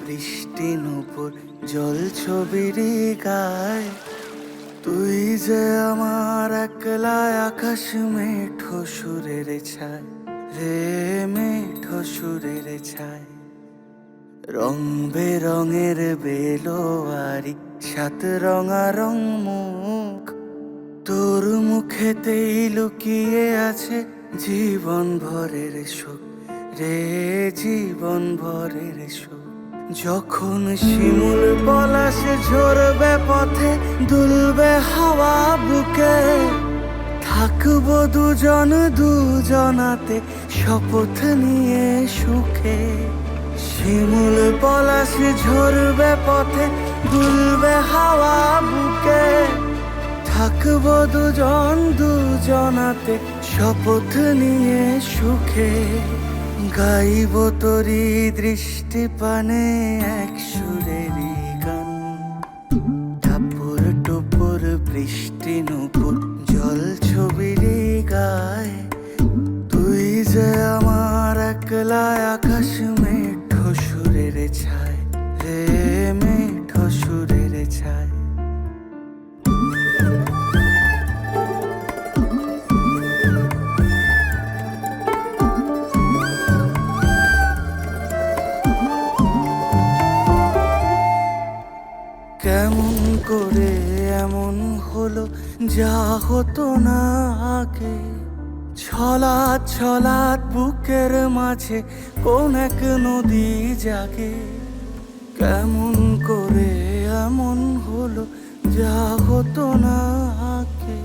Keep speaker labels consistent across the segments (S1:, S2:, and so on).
S1: বৃষ্টি নুপুর জল ছবির গায়। তুই যে আমার একলা আকাশ মেঠো সুরের ছায় রে, মেঠো সুরের ছায়। রং বেরঙের বেলোয়ারি সাত রঙারং মুখ, তোর মুখেতেই লুকিয়ে আছে জীবন ভরের সুখ রে, জীবন ভরের সুখ। যখন শিমুল পলাশে ঝরবে পথে, দুলবে হাওয়া বুকে, থাকবো দুজন দুজনাতে শপথ নিয়ে সুখে। শিমুল পলাশে ঝরবে পথে, দুলবে হাওয়া বুকে, থাকবো দুজন দুজনাতে শপথ নিয়ে সুখে। গাইব তোরি দৃষ্টি পানে এক সুরেরই গান। টাপুর টুপুর বৃষ্টি নুপুর জল ছবির গায়। তুই যে আমার একলা আকাশ মেঠো সুরের ছায় রে, মেঠো সুরের ছায়। কেমন করে এমন হলো যা হতো না আগে, ছলাৎ ছলাৎ বুকের মাঝে কোন এক নদী জাগে। কেমন করে এমন হলো যা হতো না আগে,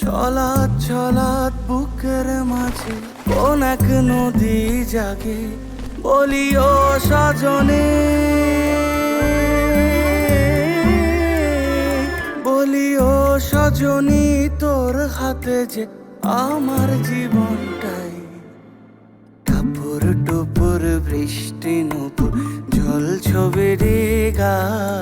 S1: ছলাৎ ছলাৎ বুকের মাঝে কোন এক নদী জাগে। বলি ও সজনে, বলি ও সজনী, তোর হাতে যে আমার জীবনটাই। টাপুর টুপুর বৃষ্টি নুপুর জল ছবির গায়।